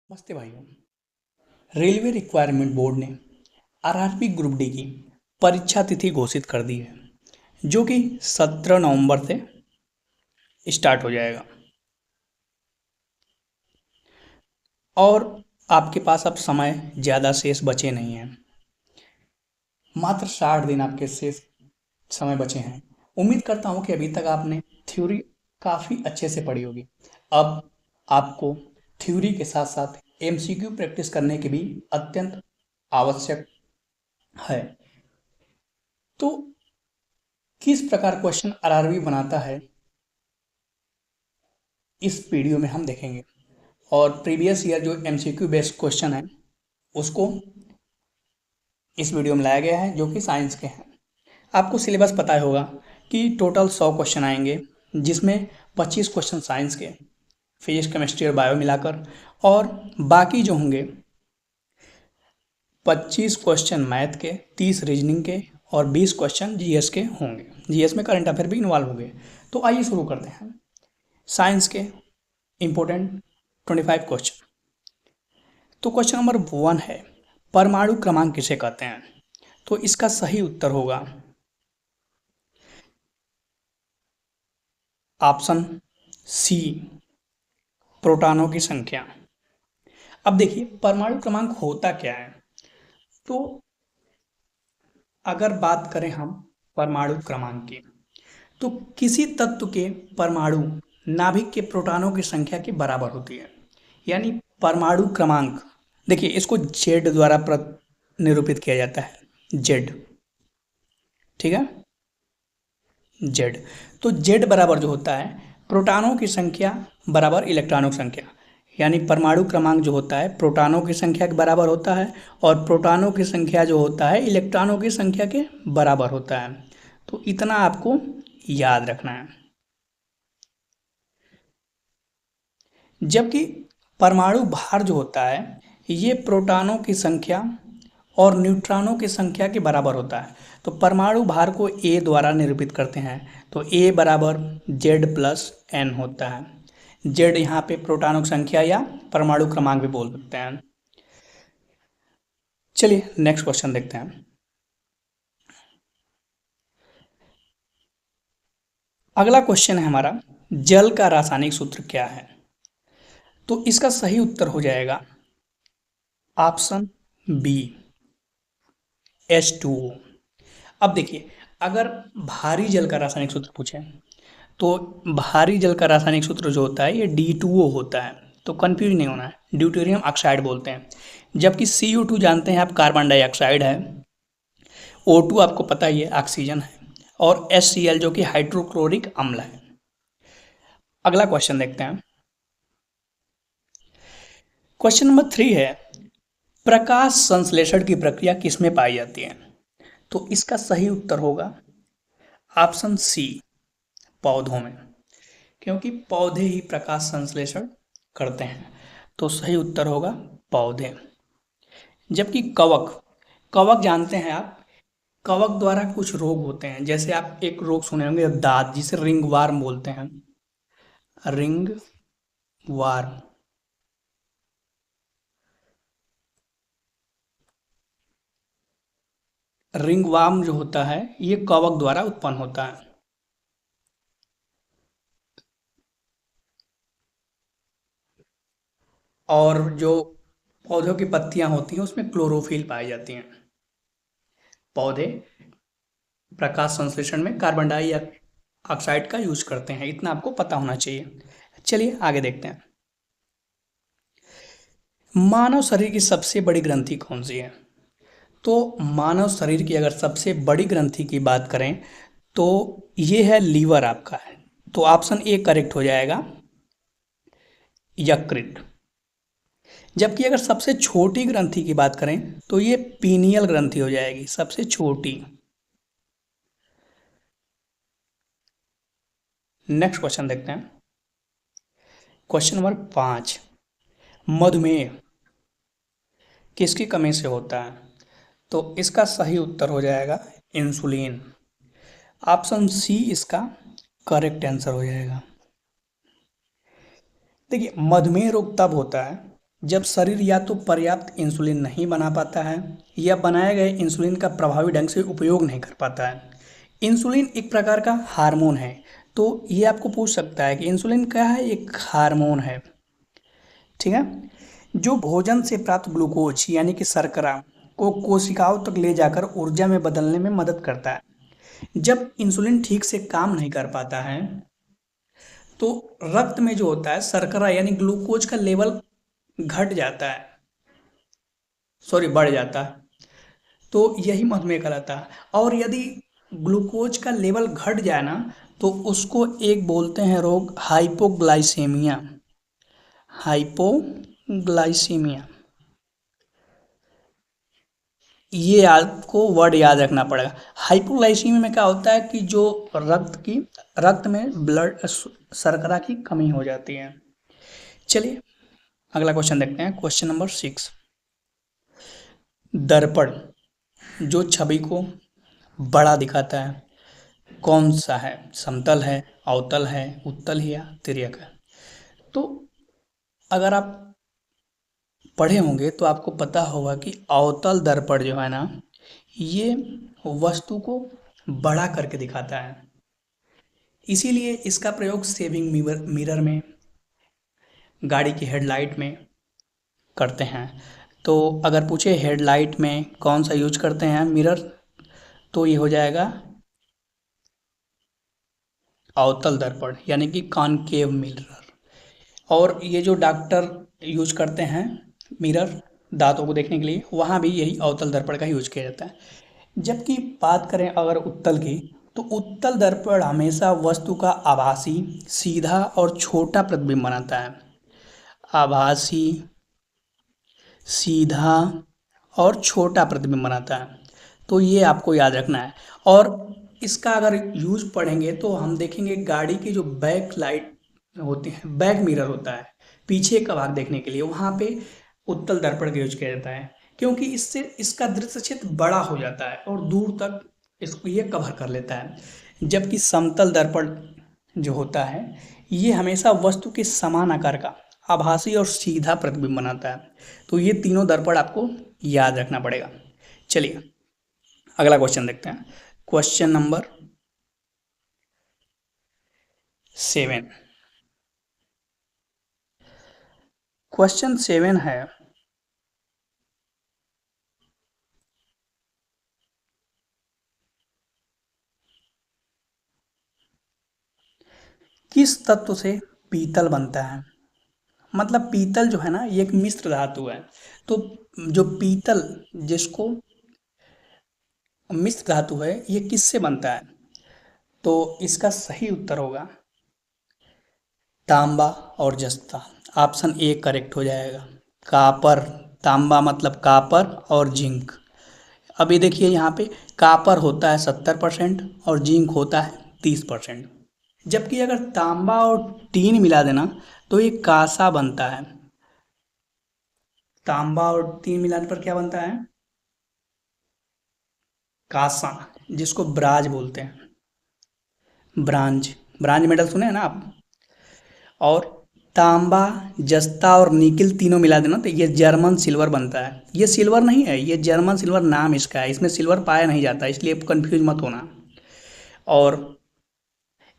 नमस्ते भाइयों। Railway requirement board ने आरआरबी ग्रुप डी की परीक्षा तिथि घोषित कर दी है, जो कि 17 नवंबर से स्टार्ट हो जाएगा। और आपके पास अब समय ज़्यादा शेष बचे नहीं हैं, मात्र 60 दिन आपके शेष समय बचे हैं। उम्मीद करता हूँ कि अभी तक आपने थ्योरी काफ़ी अच्छे से पढ़ी होगी। अब आपको थ्योरी के साथ साथ एमसीक्यू प्रैक्टिस करने की भी अत्यंत आवश्यक है। तो किस प्रकार क्वेश्चन आरआरबी बनाता है, इस वीडियो में हम देखेंगे। और प्रीवियस ईयर जो एमसीक्यू बेस्ड क्वेश्चन है उसको इस वीडियो में लाया गया है, जो कि साइंस के हैं। आपको सिलेबस पता होगा कि टोटल 100 क्वेश्चन आएंगे, जिसमें 25 क्वेश्चन साइंस के, फिजिक्स केमिस्ट्री और बायो मिलाकर, और बाकी जो होंगे 25 क्वेश्चन मैथ के, 30 रीजनिंग के और 20 क्वेश्चन जीएस के होंगे। जीएस में करंट अफेयर भी इन्वॉल्व होंगे। तो आइए शुरू करते हैं। साइंस के इंपॉर्टेंट 25 क्वेश्चन। तो क्वेश्चन नंबर 1 है, परमाणु क्रमांक किसे कहते हैं? तो इसका सही उत्तर होगा ऑप्शन सी, प्रोटॉनों की संख्या। अब देखिए परमाणु क्रमांक होता क्या है। तो अगर बात करें हम परमाणु क्रमांक की, तो किसी तत्व के परमाणु नाभिक के प्रोटॉनों की संख्या के बराबर होती है, यानी परमाणु क्रमांक। देखिए इसको जेड द्वारा निरूपित किया जाता है, जेड। ठीक है, जेड। तो जेड बराबर जो होता है प्रोटॉनों की संख्या बराबर इलेक्ट्रॉनों की संख्या, यानी परमाणु क्रमांक जो होता है प्रोटॉनों की संख्या के बराबर होता है, और प्रोटॉनों की संख्या जो होता है इलेक्ट्रॉनों की संख्या के बराबर होता है। तो इतना आपको याद रखना है। जबकि परमाणु भार जो होता है ये प्रोटॉनों की संख्या और न्यूट्रॉनों की संख्या के बराबर होता है। तो परमाणु भार को ए द्वारा निरूपित करते हैं, तो ए बराबर जेड प्लस एन होता है। जेड यहाँ पे प्रोटॉनों की संख्या या परमाणु क्रमांक भी बोल सकते हैं। चलिए नेक्स्ट क्वेश्चन देखते हैं। अगला क्वेश्चन है हमारा, जल का रासायनिक सूत्र क्या है? तो इसका सही उत्तर हो जाएगा ऑप्शन बी, H2O। अब देखिए अगर भारी जल का रासायनिक सूत्र पूछे, तो भारी जल का रासायनिक सूत्र जो होता है ये D2O होता है। तो कंफ्यूज नहीं होना है, ड्यूटेरियम ऑक्साइड बोलते हैं। जबकि CO2 जानते हैं आप, कार्बन डाइऑक्साइड है। O2 आपको पता ही है, ऑक्सीजन है। और HCl जो कि हाइड्रोक्लोरिक अम्ल है। अगला क्वेश्चन देखते हैं। क्वेश्चन नंबर 3 है, प्रकाश संश्लेषण की प्रक्रिया किसमें पाई जाती है? तो इसका सही उत्तर होगा ऑप्शन सी, पौधों में, क्योंकि पौधे ही प्रकाश संश्लेषण करते हैं। तो सही उत्तर होगा पौधे। जबकि कवक, कवक जानते हैं आप, कवक द्वारा कुछ रोग होते हैं, जैसे आप एक रोग सुने होंगे दाद, जिसे रिंग वार्म बोलते हैं, रिंग वार्म। रिंग वार्म जो होता है ये कवक द्वारा उत्पन्न होता है। और जो पौधों की पत्तियां होती हैं उसमें क्लोरोफिल पाई जाती हैं। पौधे प्रकाश संश्लेषण में कार्बन डाइऑक्साइड का यूज करते हैं, इतना आपको पता होना चाहिए। चलिए आगे देखते हैं। मानव शरीर की सबसे बड़ी ग्रंथि कौन सी है? तो मानव शरीर की अगर सबसे बड़ी ग्रंथि की बात करें तो ये है लीवर आपका है। तो ऑप्शन ए करेक्ट हो जाएगा, यकृत। जबकि अगर सबसे छोटी ग्रंथि की बात करें तो ये पीनियल ग्रंथि हो जाएगी, सबसे छोटी। नेक्स्ट क्वेश्चन देखते हैं। क्वेश्चन नंबर 5, मधुमेह किसकी कमी से होता है? तो इसका सही उत्तर हो जाएगा इंसुलिन। ऑप्शन सी इसका करेक्ट आंसर हो जाएगा। देखिए मधुमेह रोग तब होता है जब शरीर या तो पर्याप्त इंसुलिन नहीं बना पाता है या बनाए गए इंसुलिन का प्रभावी ढंग से उपयोग नहीं कर पाता है। इंसुलिन एक प्रकार का हार्मोन है। तो ये आपको पूछ सकता है कि इंसुलिन क्या है? एक हार्मोन है। ठीक है, जो भोजन से प्राप्त ग्लूकोज यानी कि शर्करा को कोशिकाओं तक ले जाकर ऊर्जा में बदलने में मदद करता है। जब इंसुलिन ठीक से काम नहीं कर पाता है तो रक्त में जो होता है शर्करा यानी ग्लूकोज का लेवल घट जाता है, सॉरी बढ़ जाता है। तो यही मधुमेह कहलाता है। और यदि ग्लूकोज का लेवल घट जाए ना तो उसको एक बोलते हैं रोग हाइपोग्लाइसेमिया। हाइपोग्लाइसीमिया, ये आपको वर्ड याद रखना पड़ेगा। हाइपोग्लाइसीमिया में क्या होता है कि जो रक्त में ब्लड शर्करा की कमी हो जाती है। चलिए अगला क्वेश्चन देखते हैं, क्वेश्चन नंबर 6। दर्पण जो छवि को बड़ा दिखाता है कौन सा है? समतल है, अवतल है, उत्तल है या तिर्यक है? तो अगर आप पढ़े होंगे तो आपको पता होगा कि अवतल दर्पण जो है ना ये वस्तु को बड़ा करके दिखाता है। इसीलिए इसका प्रयोग सेविंग मिरर में, गाड़ी की हेडलाइट में करते हैं। तो अगर पूछे हेडलाइट में कौन सा यूज करते हैं मिरर, तो ये हो जाएगा अवतल दर्पण यानी कि कॉनकेव मिरर। और ये जो डॉक्टर यूज करते हैं मिरर दांतों को देखने के लिए, वहाँ भी यही अवतल दर्पण का यूज किया जाता है। जबकि बात करें अगर उत्तल की, तो उत्तल दर्पण हमेशा वस्तु का आभासी, सीधा और छोटा प्रतिबिंब बनाता है। आभासी, सीधा और छोटा प्रतिबिंब बनाता है। तो ये आपको याद रखना है। और इसका अगर यूज पढ़ेंगे तो हम देखेंगे गाड़ी की जो बैक लाइट होती है, बैक मिरर होता है पीछे का भाग देखने के लिए, वहाँ पे उत्तल दर्पण का यूज किया जाता है। क्योंकि इससे इसका दृश्य क्षेत्र बड़ा हो जाता है और दूर तक इसको ये कवर कर लेता है। जबकि समतल दर्पण जो होता है ये हमेशा वस्तु के समान आकार का आभासी और सीधा प्रतिबिंब बनाता है। तो ये तीनों दर्पण आपको याद रखना पड़ेगा। चलिए अगला क्वेश्चन देखते हैं, क्वेश्चन नंबर 7। क्वेश्चन 7 है, किस तत्व से पीतल बनता है? मतलब पीतल जो है ना ये एक मिश्र धातु है। तो जो पीतल जिसको मिश्र धातु है ये किससे बनता है? तो इसका सही उत्तर होगा तांबा और जस्ता। ऑप्शन ए करेक्ट हो जाएगा। कापर, तांबा मतलब कापर और जिंक। अभी देखिए यहाँ पे कापर होता है 70% और जिंक होता है 30%। जबकि अगर तांबा और टीन मिला देना तो ये कांसा बनता है। तांबा और टीन मिलाने पर क्या बनता है? कांसा, जिसको ब्राज बोलते हैं। ब्रांज, ब्रांज मेडल सुने हैं ना आप? और तांबा, जस्ता और निकिल तीनों मिला देना तो ये जर्मन सिल्वर बनता है। ये सिल्वर नहीं है, ये जर्मन सिल्वर नाम इसका है, इसमें सिल्वर पाया नहीं जाता, इसलिए कंफ्यूज मत होना। और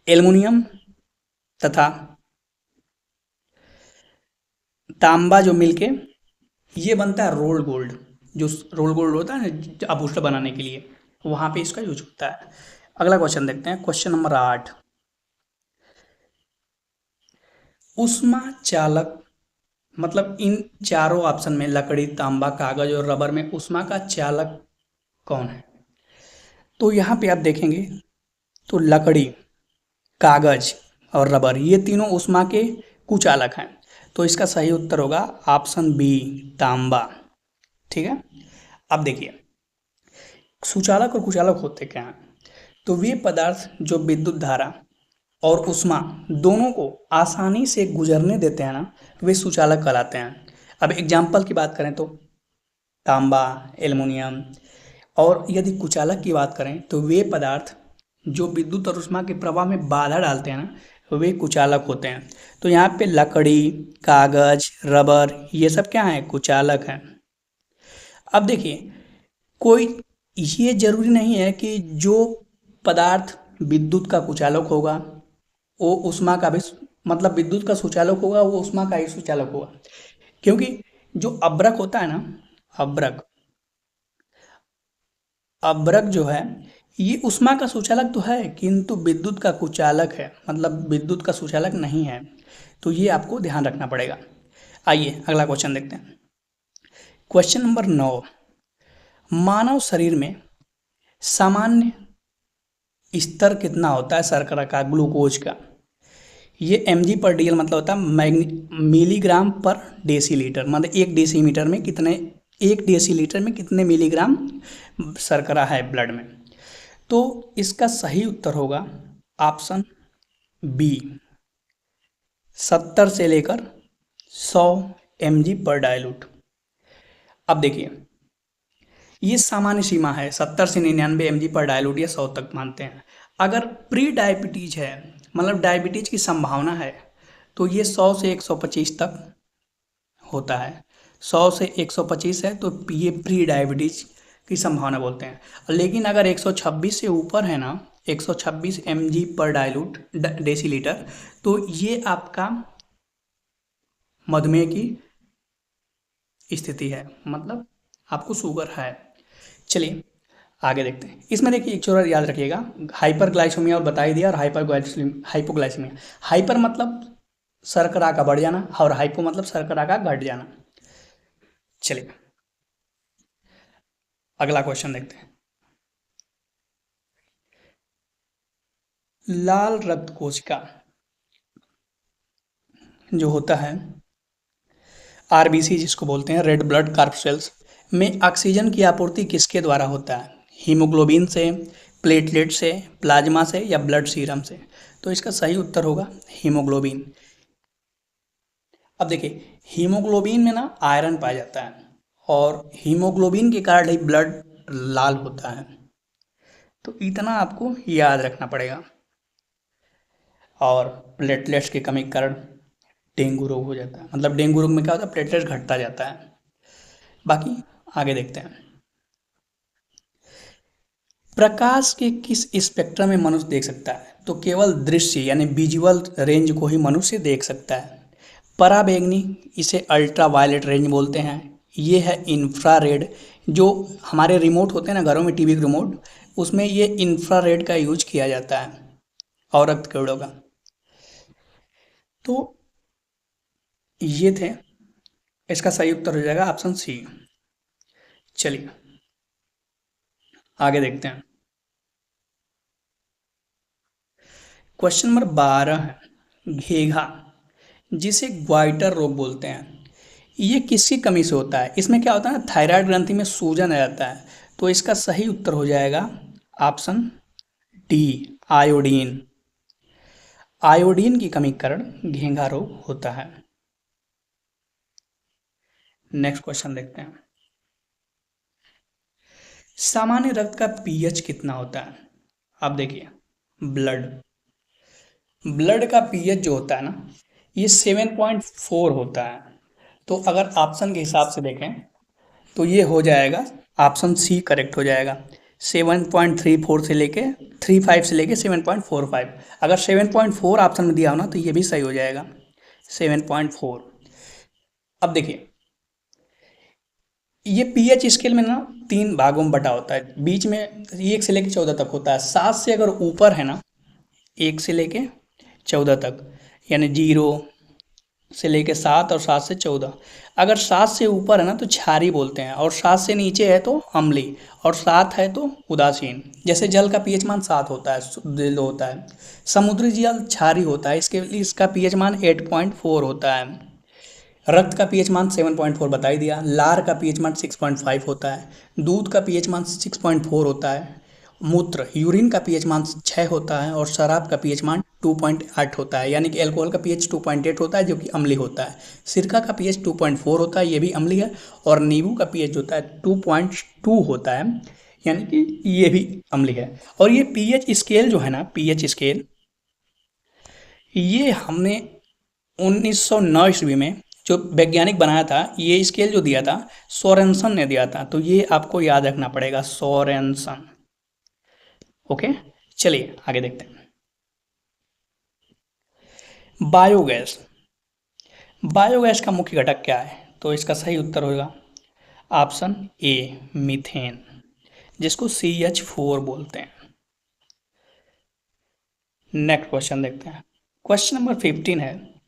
एल्युमिनियम तथा तांबा जो मिलके ये बनता है रोल गोल्ड। जो रोल गोल्ड होता है ना आभूषण बनाने के लिए, वहाँ पे इसका यूज होता है। अगला क्वेश्चन देखते हैं, क्वेश्चन नंबर 8। ऊष्मा चालक, मतलब इन चारों ऑप्शन में लकड़ी, तांबा, कागज और रबर में ऊष्मा का चालक कौन है? तो यहाँ पे आप देखेंगे तो लकड़ी, कागज और रबर ये तीनों ऊष्मा के कुचालक हैं। तो इसका सही उत्तर होगा ऑप्शन बी तांबा। ठीक है, अब देखिए सुचालक और कुचालक होते क्या हैं? तो वे पदार्थ जो विद्युत धारा और ऊष्मा दोनों को आसानी से गुजरने देते हैं ना, वे सुचालक कहलाते हैं। अब एग्जाम्पल की बात करें तो तांबा, एल्युमिनियम। और यदि कुचालक की बात करें तो वे पदार्थ जो विद्युत और ऊष्मा के प्रवाह में बाधा डालते हैं ना, वे कुचालक होते हैं। तो यहाँ पे लकड़ी, कागज, रबर ये सब क्या है, कुचालक हैं। अब देखिए, कोई ये जरूरी नहीं है कि जो पदार्थ विद्युत का कुचालक होगा वो ऊष्मा का भी, मतलब विद्युत का सुचालक होगा वो ऊष्मा का ही सुचालक होगा। क्योंकि जो अब्रक होता है ना, अब्रक, अब्रक जो है ये ऊष्मा का सुचालक तो है किंतु विद्युत का कुचालक है, मतलब विद्युत का सुचालक नहीं है। तो ये आपको ध्यान रखना पड़ेगा। आइए अगला क्वेश्चन देखते हैं। क्वेश्चन नंबर 9, मानव शरीर में सामान्य स्तर कितना होता है शर्करा का, ग्लूकोज का। ये mg/dl मतलब होता है मिलीग्राम पर डेसीलीटर, मतलब 1 डेसीमीटर में कितने, 1 डेसीलीटर में कितने मिलीग्राम शर्करा है ब्लड में। तो इसका सही उत्तर होगा ऑप्शन बी, 70 से लेकर 100 mg/डायलूट। अब देखिए, ये सामान्य सीमा है, 70 से 99 mg/डायलूट या 100 तक मानते हैं। अगर प्री डायबिटीज है, मतलब डायबिटीज की संभावना है, तो ये 100 से 125 तक होता है। 100 से 125 है तो ये प्री डायबिटीज की संभावना बोलते हैं। लेकिन अगर 126 से ऊपर है ना, 126 mg/डायलूट डेसीलीटर, तो ये आपका मधुमेह की स्थिति है, मतलब आपको शुगर है। चलिए आगे देखते हैं। इसमें देखिए एक चीज़ याद रखिएगा, हाइपरग्लाइसेमिया और बता ही दिया, और हाइपोग्लाइसेमिया। हाइपर मतलब शर्करा का बढ़ जाना और हाइपो मतलब शर्करा का घट जाना। चलिए अगला क्वेश्चन देखते हैं। लाल रक्त कोशिका जो होता है, आरबीसी जिसको बोलते हैं, रेड ब्लड कार्पसेल्स, में ऑक्सीजन की आपूर्ति किसके द्वारा होता है, हीमोग्लोबिन से, प्लेटलेट से, प्लाज्मा से या ब्लड सीरम से। तो इसका सही उत्तर होगा हीमोग्लोबिन। अब देखिए, हीमोग्लोबिन में ना आयरन पाया जाता है और हीमोग्लोबिन के कारण ही ब्लड लाल होता है। तो इतना आपको याद रखना पड़ेगा। और प्लेटलेट्स की कमी के कारण डेंगू रोग हो जाता है, मतलब डेंगू रोग में क्या होता है, प्लेटलेट घटता जाता है। बाकी आगे देखते हैं। प्रकाश के किस स्पेक्ट्रम में मनुष्य देख सकता है, तो केवल दृश्य यानी विजुअल रेंज को ही मनुष्य देख सकता है। पराबैंगनी, इसे अल्ट्रा वायलेट रेंज बोलते हैं। ये है इंफ्रारेड, जो हमारे रिमोट होते हैं ना घरों में, टीवी के रिमोट, उसमें ये इंफ्रारेड का यूज किया जाता है, और रक्त कणों का। तो ये थे, इसका सही उत्तर हो जाएगा ऑप्शन सी। चलिए आगे देखते हैं। क्वेश्चन नंबर 12 है, घेघा, जिसे ग्वाइटर रोग बोलते हैं, ये किसकी कमी से होता है। इसमें क्या होता है ना, थायराइड ग्रंथि में सूजन आ जाता है। तो इसका सही उत्तर हो जाएगा ऑप्शन डी, आयोडीन। आयोडीन की कमी के कारण घेंघा रोग होता है। नेक्स्ट क्वेश्चन देखते हैं। सामान्य रक्त का पीएच कितना होता है। अब देखिए, ब्लड ब्लड का पीएच जो होता है ना, ये 7.4 होता है। तो अगर ऑप्शन के हिसाब से देखें तो ये हो जाएगा ऑप्शन सी करेक्ट हो जाएगा। 7.34 से लेके 35 से लेके 7.45। अगर 7.4 ऑप्शन में दिया हो ना तो ये भी सही हो जाएगा, 7.4। अब देखिए, ये पीएच स्केल में ना 3 भागों में बटा होता है, बीच में 1 से लेके 14 तक होता है। 7 से अगर ऊपर है ना, 1 से लेके 14 तक, यानी 0 से लेके 7 और 7 से 14। अगर 7 से ऊपर है ना तो क्षारी बोलते हैं, और 7 से नीचे है तो अम्लीय, और 7 है तो उदासीन। जैसे जल का पीएच मान 7 होता है, शुद्ध होता है। समुद्री जल क्षारी होता है, इसके इसका पीएच मान 8.4 होता है। रक्त का पीएच मान 7.4 बता ही दिया। लार का पीएच मान 6.5 होता है। दूध का पीएच मान 6.4 होता है। मूत्र यूरिन का पीएच मान 6 होता है, और शराब का पीएच मान 2.8 होता है, यानी कि अल्कोहल का पीएच 2.8 होता है जो कि अम्लीय होता है। सिरका का पीएच 2.4 होता है, ये भी अम्लीय है। और नींबू का पीएच होता है 2.2 होता है, यानी कि ये भी अम्लीय है। और ये पीएच स्केल जो है ना, पीएच स्केल, ये हमने 1909 ईस्वी में जो वैज्ञानिक बनाया था, ये स्केल जो दिया था सोरेनसन ने दिया था, तो ये आपको याद रखना पड़ेगा, सोरेनसन। ओके, चलिए आगे देखते हैं। बायोगैस। बायोगैस का मुख्य घटक क्या है? तो इसका सही उत्तर होगा ऑप्शन ए, मीथेन, जिसको CH4 बोलते हैं। नेक्स्ट क्वेश्चन देखते हैं। क्वेश्चन नंबर 15 है,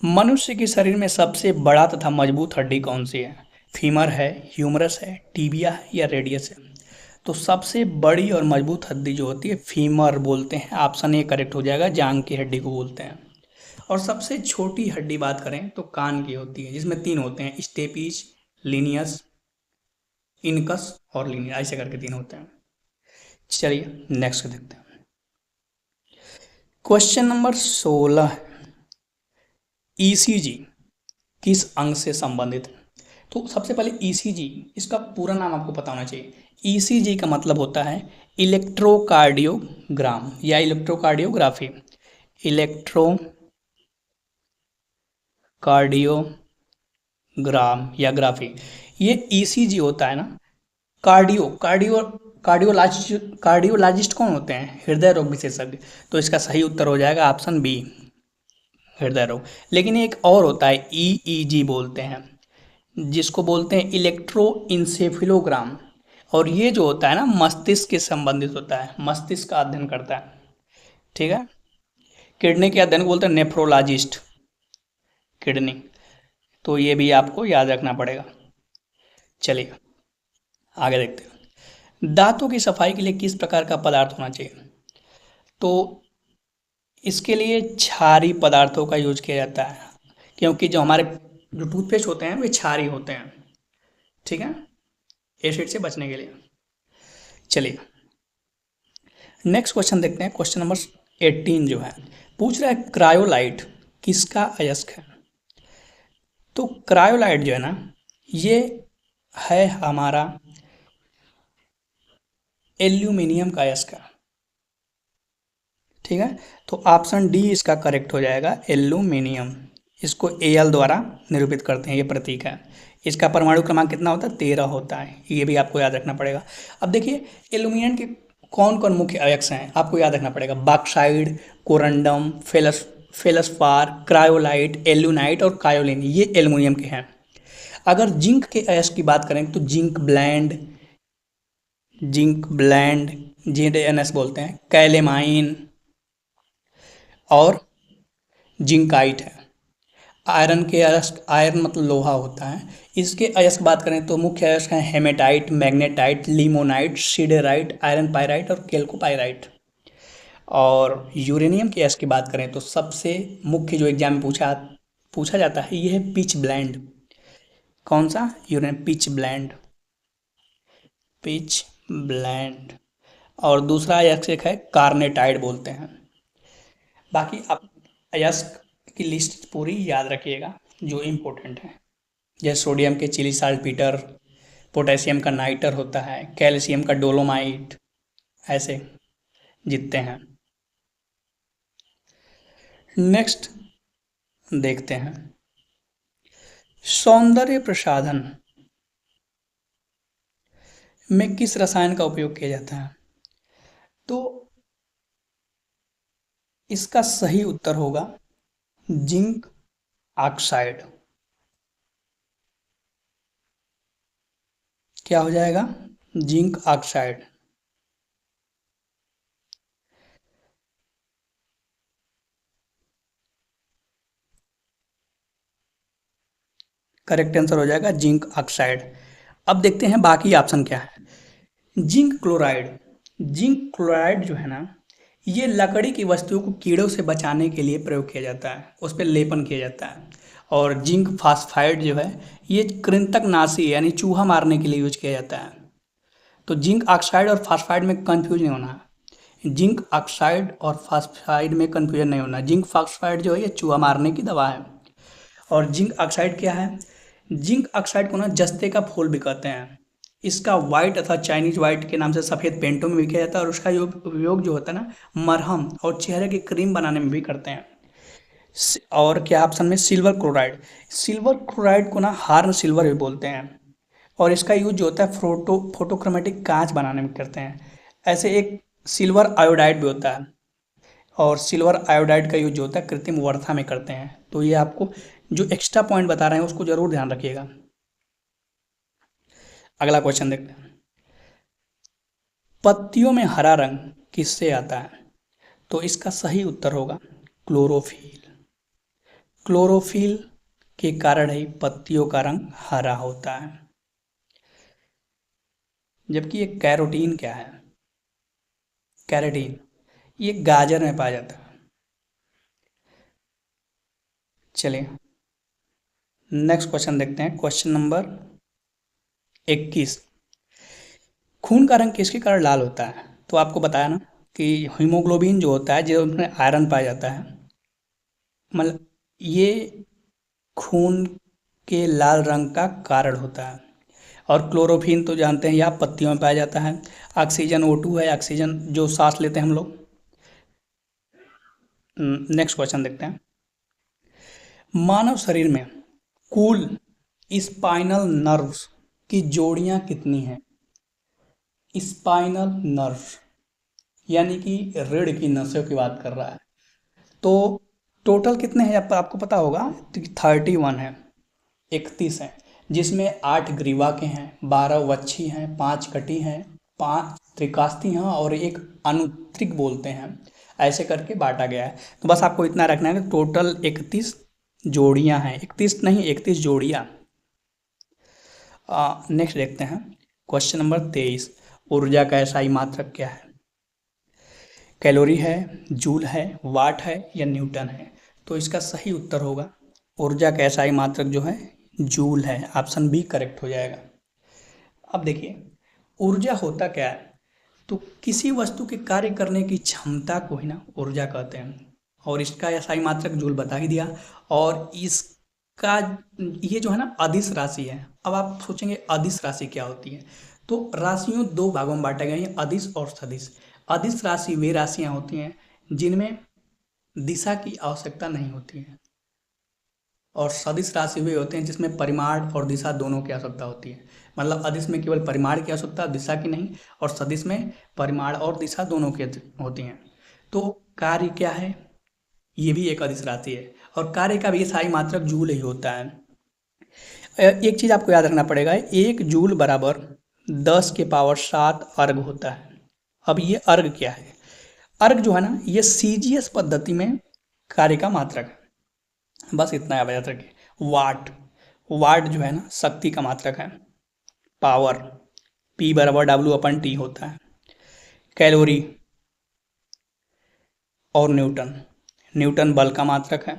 मनुष्य के शरीर में सबसे बड़ा तथा मजबूत हड्डी कौन सी है? फीमर है, ह्यूमरस है, टीबिया है या रेडियस है? तो सबसे बड़ी और मजबूत हड्डी जो होती है फीमर बोलते हैं, ऑप्शन ए करेक्ट हो जाएगा, जांग की हड्डी को बोलते हैं। और सबसे छोटी हड्डी बात करें तो कान की होती है, जिसमें तीन होते हैं, स्टेपीज, लीनियस, इनकस और लीनियस, ऐसे करके तीन होते हैं। चलिए नेक्स्ट देखते हैं। क्वेश्चन नंबर 16, ईसीजी किस अंग से संबंधित है? तो सबसे पहले ईसीजी, इसका पूरा नाम आपको पता होना चाहिए। ईसीजी का मतलब होता है इलेक्ट्रोकार्डियोग्राम या इलेक्ट्रोकार्डियोग्राफी। इलेक्ट्रोकार्डियोग्राम या ग्राफी, ये ईसीजी होता है ना। कार्डियो कार्डियो कार्डियोलॉजिस्ट कौन होते हैं? हृदय रोग विशेषज्ञ। तो इसका सही उत्तर हो जाएगा ऑप्शन बी, हृदय रोग। लेकिन एक और होता है ईईजी बोलते हैं, जिसको बोलते हैं इलेक्ट्रोइंसेफेलोग्राम। और ये जो होता है ना मस्तिष्क के संबंधित होता है, मस्तिष्क का अध्ययन करता है। ठीक है, किडनी के अध्ययन को बोलते हैं नेफ्रोलॉजिस्ट, किडनी। तो ये भी आपको याद रखना पड़ेगा। चलिए आगे देखते हैं। दांतों की सफाई के लिए किस प्रकार का पदार्थ होना चाहिए? तो इसके लिए क्षारी पदार्थों का यूज किया जाता है, क्योंकि जो हमारे जो टूथपेस्ट होते हैं वे क्षारी होते हैं। ठीक है, एसिड से बचने के लिए। चलिए नेक्स्ट क्वेश्चन देखते हैं। क्वेश्चन नंबर 18 जो है पूछ रहा है, क्रायोलाइट किसका अयस्क है? तो क्रायोलाइट जो है ना, ये है हमारा एल्यूमिनियम का अयस्क। ठीक है, तो ऑप्शन डी इसका करेक्ट हो जाएगा, एल्यूमिनियम। इसको Al द्वारा निरूपित करते हैं, ये प्रतीक है। इसका परमाणु क्रमांक कितना होता है? 13 होता है, ये भी आपको याद रखना पड़ेगा। अब देखिए एल्यूमिनियम के कौन कौन मुख्य अयस्क हैं, आपको याद रखना पड़ेगा। बॉक्साइड, कोरंडम, फेलस्पार, क्रायोलाइट, एल्यूनाइट और कायोलिन, ये एल्यूमिनियम के हैं। अगर जिंक के अयस्क की बात करें तो जिंक ब्लैंड JNS बोलते हैं, कैलेमाइन और जिंकाइट है। आयरन के अयस्क, आयरन मतलब लोहा होता है, इसके अयस्क बात करें तो मुख्य अयस्क हैं hematite, magnetite, limonite, siderite, iron pyrite और कैल्कोपायराइट। और यूरेनियम के अयस्क की बात करें तो सबसे मुख्य जो एग्जाम में पूछा जाता है ये है पिच ब्लेंड। कौन सा? Uranium pitch blend, pitch blend. और दूसरा अयस्क है कार्नेटाइड बोलते हैं। बाकी आप अयस्क की लिस्ट पूरी याद रखिएगा जो इम्पोर्टेंट है, जैसे सोडियम के चिली साल्टपीटर, पोटेशियम का नाइटर होता है, कैल्शियम का डोलोमाइट, ऐसे जितने हैं। नेक्स्ट देखते हैं, सौंदर्य प्रसाधन में किस रसायन का उपयोग किया जाता है? तो इसका सही उत्तर होगा जिंक ऑक्साइड। क्या हो जाएगा? Zinc oxide. करेक्ट आंसर हो जाएगा जिंक ऑक्साइड। अब देखते हैं बाकी ऑप्शन क्या है। जिंक क्लोराइड, जिंक क्लोराइड जो है ना, ये लकड़ी की वस्तुओं को कीड़ों से बचाने के लिए प्रयोग किया जाता है, उस पर लेपन किया जाता है। और जिंक फास्फाइड जो है ये कृंतकनाशी यानी चूहा मारने के लिए यूज किया जाता है। तो जिंक ऑक्साइड और फास्फाइड में कंफ्यूज नहीं होना है, जिंक ऑक्साइड और फास्फाइड में कंफ्यूजन नहीं होना। जिंक फास्फाइड जो है ये चूहा मारने की दवा है। और जिंक ऑक्साइड क्या है? जिंक ऑक्साइड को ना जस्ते का फूल भी कहते हैं। इसका वाइट अथवा चाइनीज वाइट के नाम से सफ़ेद पेंटों में भी किया जाता है, और उसका उपयोग जो होता है ना मरहम और चेहरे की क्रीम बनाने में भी करते हैं। और क्या ऑप्शन में सिल्वर क्लोराइड। सिल्वर क्लोराइड को ना हार्न सिल्वर भी बोलते हैं, और इसका यूज जो होता है फोटोक्रोमेटिक कांच बनाने में करते हैं। ऐसे एक सिल्वर आयोडाइड भी होता है, और सिल्वर आयोडाइड का यूज जो होता है कृत्रिम वर्षा में करते हैं। तो ये आपको जो एक्स्ट्रा पॉइंट बता रहे हैं उसको जरूर ध्यान रखिएगा। अगला क्वेश्चन देखते हैं। पत्तियों में हरा रंग किससे आता है? तो इसका सही उत्तर होगा क्लोरोफिल। क्लोरोफिल के कारण ही पत्तियों का रंग हरा होता है। जबकि ये कैरोटीन क्या है? कैरेटीन ये गाजर में पाया जाता है। चलिए नेक्स्ट क्वेश्चन देखते हैं। Question number 21। खून का रंग किसके कारण लाल होता है? तो आपको बताया ना कि हीमोग्लोबिन जो होता है, जो उसमें आयरन पाया जाता है, मतलब ये खून के लाल रंग का कारण होता है। और क्लोरोफिन तो जानते हैं, यह पत्तियों में पाया जाता है। ऑक्सीजन O2 है, ऑक्सीजन जो सांस लेते हैं हम लोग। नेक्स्ट क्वेश्चन देखते हैं। मानव शरीर में कुल स्पाइनल नर्व्स की जोड़ियां कितनी हैं? स्पाइनल नर्व यानी कि रीढ़ की नसों की बात कर रहा है। तो टोटल कितने हैं आपको पता होगा, तो 31 है, 31 हैं, जिसमें 8 ग्रीवा के हैं, 12 वच्छी हैं, 5 कटी हैं, 5 त्रिकास्ती हैं, और एक अनुत्रिक बोलते हैं। ऐसे करके बांटा गया है। तो बस आपको इतना रखना है कि टोटल 31 जोड़ियां हैं, 31 नहीं 31 जोड़ियां। नेक्स्ट देखते हैं। Question number 23। ऊर्जा का एसआई मात्रक क्या है? कैलोरी है, जूल है, वाट है, या न्यूटन है? तो इसका सही उत्तर होगा ऊर्जा का एसआई मात्रक जो है जूल है। ऑप्शन बी करेक्ट हो जाएगा। अब देखिए ऊर्जा होता क्या है। तो किसी वस्तु के कार्य करने की क्षमता को ही ना ऊर्जा कहते हैं, और इसका एसआई मात्रक जूल बता ही दिया। और इसका ये जो है ना अदिश राशि है। अब आप सोचेंगे अदिश राशि क्या होती है? तो राशियों दो भागों में बांटा गया है, अदिश और सदिश। अदिश राशि वे राशियां होती हैं जिनमें दिशा की आवश्यकता नहीं होती है, और सदिश राशि वे होते हैं जिसमें परिमाण और दिशा दोनों की आवश्यकता होती है। मतलब अदिश में केवल परिमाण की आवश्यकता, दिशा की नहीं, और सदिश में परिमाण और दिशा दोनों की होती हैं। तो कार्य क्या है? ये भी एक अदिश राशि है, और कार्य का भी स्थायी मात्रक जूल ही होता है। एक चीज आपको याद रखना पड़ेगा, 1 जूल बराबर 10 के पावर 7 अर्ग होता है। अब ये अर्ग क्या है? अर्ग जो है ना ये सीजीएस पद्धति में कार्य का मात्रक है। बस इतना याद रखिए। वाट, वाट जो है ना शक्ति का मात्रक है। पावर P बराबर W/T होता है। कैलोरी और न्यूटन, न्यूटन बल का मात्रक है।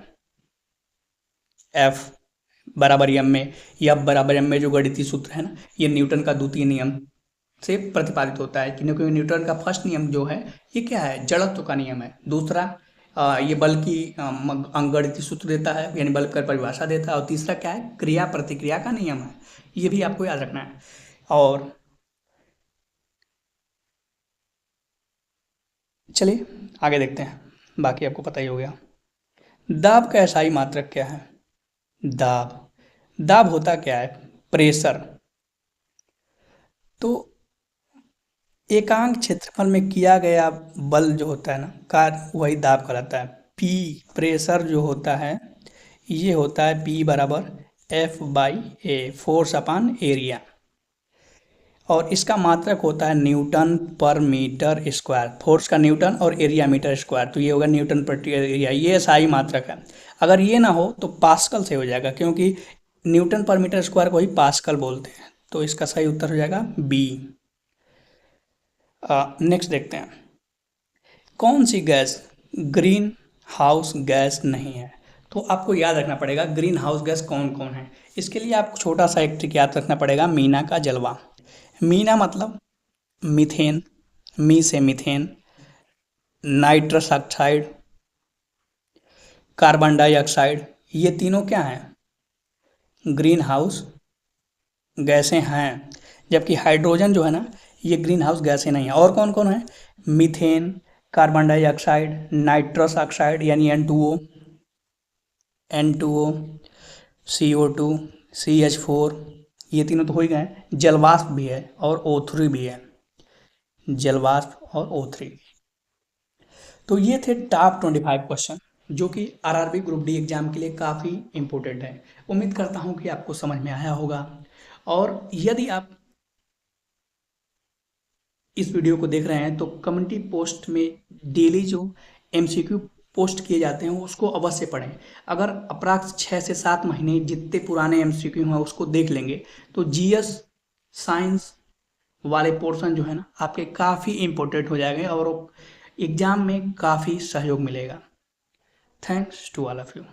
F बराबर m में, F बराबर m में जो गणितीय सूत्र है ना, ये न्यूटन का द्वितीय नियम से प्रतिपादित होता है। क्योंकि न्यूटन का फर्स्ट नियम जो है ये क्या है? जड़त्व का नियम है। दूसरा ये बल की अंगगणितीय सूत्र देता है, यानी बल की परिभाषा देता है। और तीसरा क्या है? क्रिया प्रतिक्रिया का नियम है। ये भी आपको याद रखना है। और चलिए आगे देखते हैं, बाकी आपको पता ही हो गया। दाब का एसआई मात्रक क्या है? दाब, दाब होता क्या है? प्रेशर। तो एकांक क्षेत्रफल में किया गया बल जो होता है ना कार्य, वही दाब कहलाता है। पी प्रेशर जो होता है ये होता है P बराबर F/A, फोर्स अपॉन एरिया, और इसका मात्रक होता है न्यूटन पर मीटर स्क्वायर। फोर्स का न्यूटन और एरिया मीटर स्क्वायर, तो ये होगा न्यूटन प्रति एरिया। ये SI मात्रक है। अगर ये ना हो तो पास्कल से हो जाएगा, क्योंकि न्यूटन पर मीटर स्क्वायर को ही पास्कल बोलते हैं। तो इसका सही उत्तर हो जाएगा बी। नेक्स्ट देखते हैं। कौन सी गैस ग्रीन हाउस गैस नहीं है? तो आपको याद रखना पड़ेगा ग्रीन हाउस गैस कौन कौन है। इसके लिए आपको छोटा सा एक ट्रिक याद रखना पड़ेगा, मीना का जलवा। मीना मतलब मीथेन, मी से methane, nitrous oxide, carbon dioxide, ये तीनों क्या हैं? ग्रीन हाउस गैसें हैं। जबकि हाइड्रोजन जो है ना ये ग्रीन हाउस गैसें नहीं है। और कौन कौन है? Methane, carbon dioxide, nitrous oxide यानी N2O, N2O, CO2, CH4, ये तीनों तो हो ही गए। जलवाष्प भी है और O3 भी है, जलवाष्प और O3। तो ये थे टॉप 25 क्वेश्चन जो कि आरआरबी ग्रुप डी एग्जाम के लिए काफ़ी इंपॉर्टेंट है। उम्मीद करता हूँ कि आपको समझ में आया होगा। और यदि आप इस वीडियो को देख रहे हैं तो कम्युनिटी पोस्ट में डेली जो एमसीक्यू पोस्ट किए जाते हैं उसको अवश्य पढ़ें। अगर अप्रॉक्स 6 से 7 महीने जितने पुराने एमसीक्यू हैं उसको देख लेंगे तो जीएस साइंस वाले पोर्शन जो है ना आपके काफ़ी इंपॉर्टेंट हो जाएंगे और एग्जाम में काफ़ी सहयोग मिलेगा। Thanks to all of you.